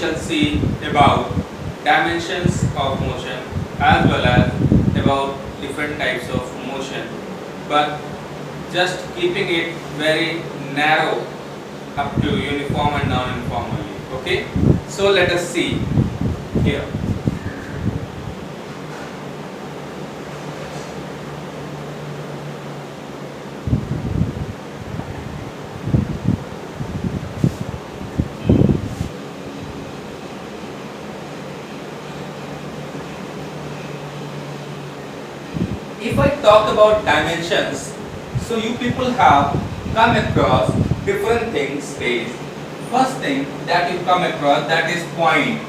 shall see about dimensions of motion as well as about different types of motion, but just keeping it very narrow up to uniform and non-uniform only. Okay, so let us see here. If I talk about dimensions, so you people have come across different things. First thing that you come across, that is point.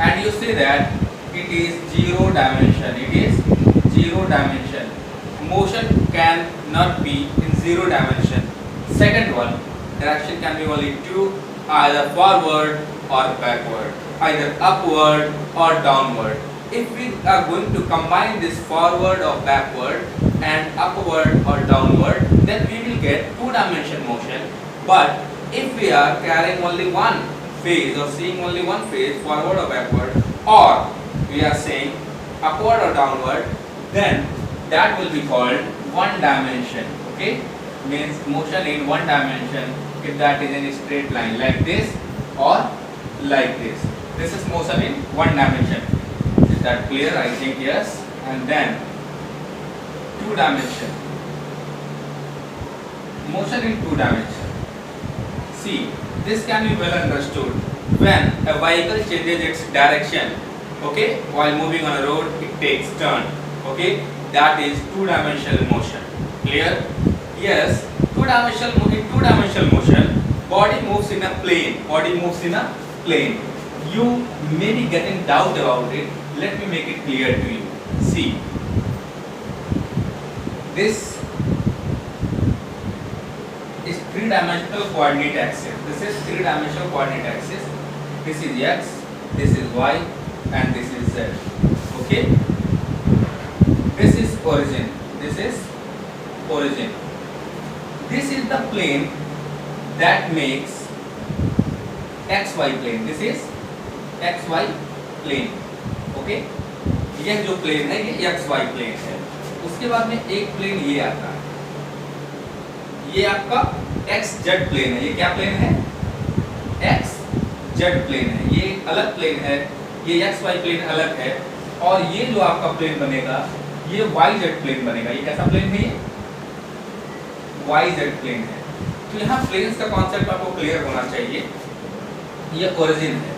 And you say that it is zero dimension. It is zero dimension. Motion can not be in zero dimension. Second one, direction can be only two, either forward or backward, either upward or downward. If we are going to combine this forward or backward and upward or downward, then we will get two-dimension motion. But if we are carrying only one phase or seeing only one phase, forward or backward, or we are saying upward or downward, then that will be called one dimension. Okay, means motion in one dimension if that is in a straight line like this or like this. This is motion in one dimension. Is that clear? I think yes. And then two dimension. Motion in two dimension. See, this can be well understood when a vehicle changes its direction. Okay, while moving on a road, it takes turn. Okay, that is two-dimensional motion. Clear? Yes. Two-dimensional motion, body moves in a plane. You may be getting doubt about it. Let me make it clear to you. See, this is three-dimensional coordinate axis. This is three-dimensional coordinate axis. This is x, this is y, and this is z. Okay. This is origin. This is the plane that makes xy plane. This is xy plane. Okay, यह जो plane है ये xy plane है. उसके बाद में एक plane ये आता है, ये आपका xz प्लेन है. ये क्या प्लेन है? xz प्लेन है. ये अलग प्लेन है, ये xy प्लेन अलग है. और ये जो आपका प्लेन बनेगा ये yz प्लेन बनेगा. ये कैसा प्लेन है? ये yz प्लेन है. तो यहाँ प्लेन्स का कॉन्सेप्ट आपको क्लियर होना चाहिए. ये ओरिजिन है.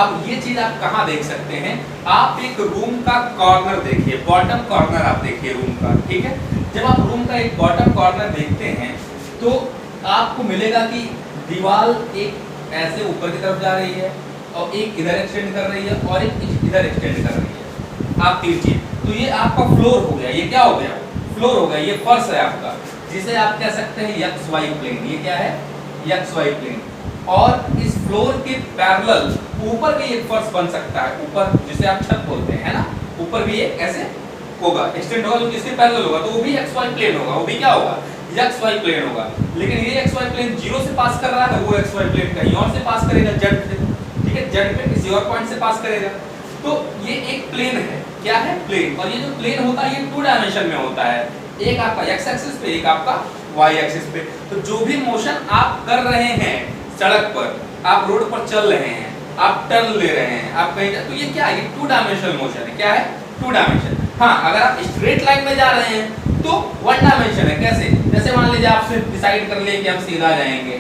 अब ये चीज आप कहाँ देख सकते हैं? आप एक रूम का कॉर्नर देखिए, बॉटम कॉर्नर आप देखिए रूम का. ठीक है, जब आप रूम का एक बॉटम कॉर्नर देखते हैं तो आपको मिलेगा कि दीवार एक ऐसे ऊपर की तरफ जा रही है और एक इधर एक्सटेंड कर रही है और एक इधर एक्सटेंड कर रही है. आप तीन चीज, तो ये आपका फ्लोर हो गया. ये क्या हो गया? फ्लोर हो गया. ये फर्श है आपका, जिसे आप कह सकते हैं XY प्लेन. ये क्या है? XY plane. और इस फ्लोर के पैरेलल ऊपर भी एक फर्श बन सकता है. ऊपर जिसे आप छत बोलते हैं, है ना, ऊपर भी एक ऐसे होगा, एक्सटेंड होगा, जो किसके पैरेलल होगा, तो वो भी XY प्लेन होगा. वो भी क्या होगा? XY प्लेन होगा. लेकिन ये XY प्लेन जीरो से पास कर रहा है, वो XY प्लेन कहीं और से पास करेगा, Z से. ठीक है, Z पे किसी और पॉइंट से पास करेगा. तो ये एक प्लेन है. क्या है? प्लेन. और ये जो प्लेन होता है ये टू डायमेंशन में होता है. एक आपका x एक्सिस पे, एक आपका y एक्सिस पे. तो जो भी मोशन आप कर रहे हैं सड़क पर, आप रोड पर चल रहे हैं, आप टर्न ले रहे हैं, आप कहीं, तो ये क्या है? ये टू डायमेंशनल मोशन है. क्या है? Two dimension. हाँ, अगर आप स्ट्रेट लाइन में जा रहे हैं तो वन डायमेंशन है. कैसे? जैसे मान लीजिए आपसे डिसाइड कर लिए कि हम सीधा जाएंगे.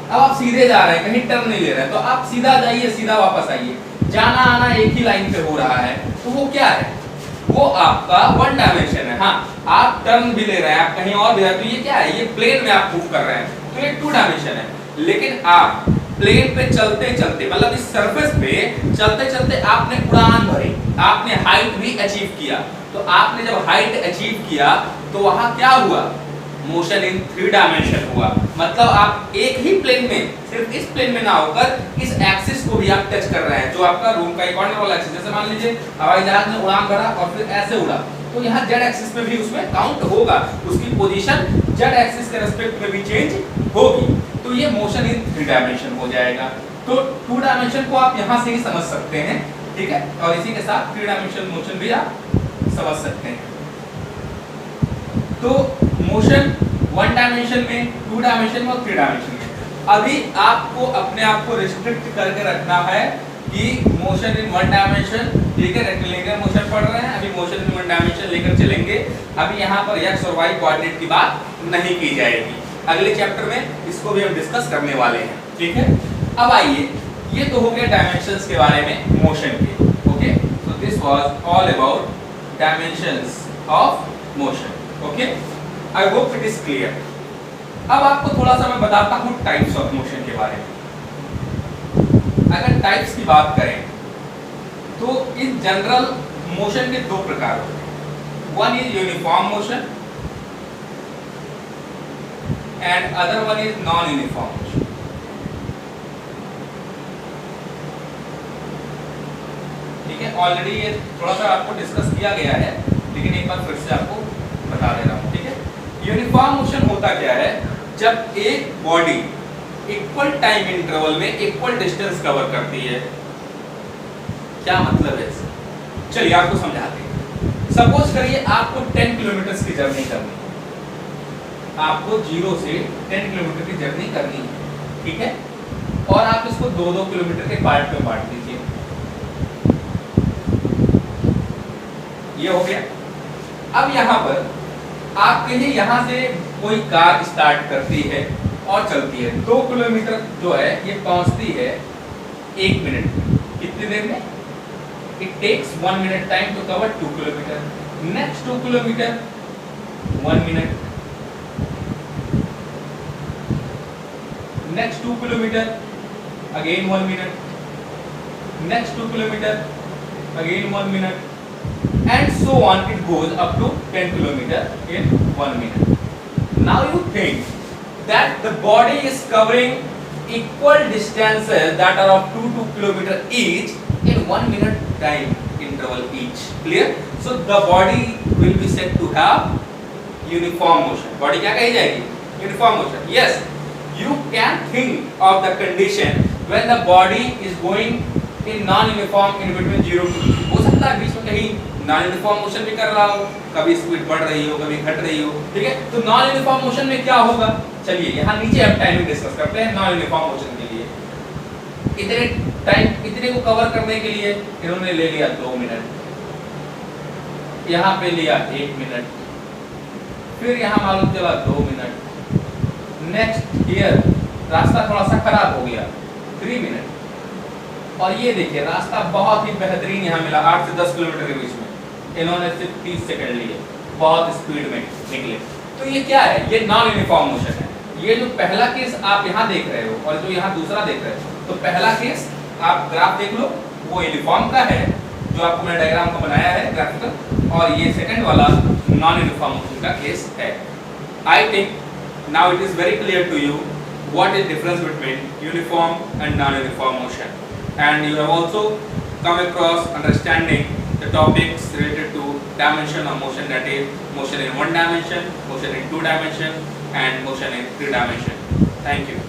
अब आप सीधे जा रहे हैं, कहीं टर्न नहीं ले रहे हैं, तो आप सीधा जाइए, सीधा वापस आइए. जाना आना एक ही लाइन पे हो रहा है, तो वो क्या है? वो आपका वन डायमेंशन है. हाँ, आप टर्न भी ले रहे हैं, आप कहीं और भी जा रहे हैं, तो ये क्या है? ये प्लेन में आप मूव कर रहे हैं, तो ये टू डायमेंशन है. लेकिन आप प्लेन पे चलते चलते, मतलब इस सरफेस पे चलते चलते आपने उड़ान भरी, आपने हाइट भी अचीव किया. तो आपने जब हाइट अचीव किया तो वहां क्या हुआ? मोशन इन थ्री डायमेंशन हुआ. मतलब आप एक ही प्लेन में, सिर्फ इस प्लेन में ना होकर इस एक्सिस को भी आप टच कर रहे हैं, जो आपका रूम का एक कॉर्नर वाला एक्सिस. जैसे मान लीजिए हवाई जहाज ने उड़ान भरा और फिर ऐसे उड़ा, तो यहाँ जेड एक्सिस पे भी उसमें काउंट होगा, उसकी पोजीशन जेड एक्सिस के रेस्पेक्ट में भी चेंज होगी. तो ये मोशन इन थ्री डायमेंशन हो जाएगा. तो 2 डायमेंशन को आप यहां से ही समझ सकते हैं, ठीक है, और इसी के साथ 3 डायमेंशनल मोशन भी आप समझ सकते हैं। तो मोशन 1 डायमेंशन में, 2 डायमेंशन में और 3 डायमेंशन में। अभी आपको अपने आप को रिस्ट्रिक्ट करके रखना है कि मोशन इन 1 डायमेंशन, ठीक है, रेक्टेंगुलर मोशन पढ़ रहे हैं, अभी मोशन इन 1 डायमेंशन लेकर चलेंगे। अभी यहाँ पर x और y कोऑर्डिनेट की बात नहीं की जाएगी, अगले चैप्टर में इसको भी हम डिस्कस करने वाले हैं, ठीक है। अब आइए, ये तो हो गया डायमेंशंस के बारे में मोशन के, okay. So this was all about dimensions of motion, okay. I hope it is clear. अब आपको थोड़ा सा मैं बताता हूँ टाइप्स ऑफ मोशन के बारे में। अगर टाइप्स की बात करें तो इन जनरल मोशन के 2 प्रकार होते हैं। One is uniform motion and other one is non uniform motion. ठीक है, ऑलरेडी ये थोड़ा सा आपको डिस्कस किया गया है, लेकिन एक बार फिर से आपको बता दे रहा हूं, ठीक है। यूनिफॉर्म मोशन होता क्या है, जब एक बॉडी इक्वल टाइम इंटरवल में इक्वल डिस्टेंस कवर करती है। क्या मतलब है इसका, चलिए आपको समझाते हैं। सपोज करिए आपको 10 किलोमीटर की जर्नी करनी है, आपको 0 से 10 किलोमीटर की जर्नी करनी है, ठीक है, और आप इसको 2-2 किलोमीटर के पार्ट में बांट दीजिए। ये हो गया। अब यहाँ पर आपके लिए यहाँ से कोई कार स्टार्ट करती है और चलती है 2 किलोमीटर जो है ये पहुंचती है 1 मिनट में। कितनी देर में? It takes 1 minute time to cover 2 kilometre. Next 2 kilometre 1 minute, next 2 kilometre again 1 minute, next 2 kilometre again 1 minute, and so on it goes up to 10 kilometer in 1 minute. Now you think that the body is covering equal distances that are of 2 kilometer each in 1 minute time interval each. Clear? So the body will be said to have uniform motion. Body क्या कही जाएगी? Uniform motion. Yes, you can think of the condition when the body is going in non-uniform in between 0 to 2. हो सकता है बीच में कहीं non uniform motion भी कर रहा हो, कभी स्पीड बढ़ रही हो, कभी घट रही हो, ठीक है। तो नॉन यूनिफॉर्म मोशन में क्या होगा, चलिए यहाँ नीचे अब टाइमिंग डिस्कस करते हैं। नॉन यूनिफॉर्म मोशन के लिए इतने टाइम, इतने को कवर करने के लिए इन्होंने ले लिया 2 मिनट, यहाँ पे लिया 1 मिनट, फिर यहाँ मालूम चला 2 मिनट, नेक्स्ट हियर रास्ता थोड़ा सा खराब हो गया 3 मिनट, और ये देखिए रास्ता बहुत ही बेहतरीन यहाँ मिला 8 से 10 किलोमीटर के बीच में, इन्होंने सिर्फ 30 सेकंड लिए, बहुत स्पीड में निकले। तो ये क्या है, ये नॉन यूनिफॉर्म मोशन है। ये जो पहला केस आप यहाँ देख रहे हो और जो यहाँ दूसरा देख रहे हो, तो पहला केस आप ग्राफ देख लो, वो यूनिफॉर्म का है जो आपको मैंने डायग्राम को बनाया है ग्राफिकल, और ये सेकंड वाला नॉन यूनिफॉर्म मोशन का केस है। I think now it is very clear to you what is difference between uniform and non-uniform motion, and you have also come across understanding the topics related to dimension of motion, that is motion in 1 dimension, motion in 2 dimension and motion in 3 dimension. Thank you.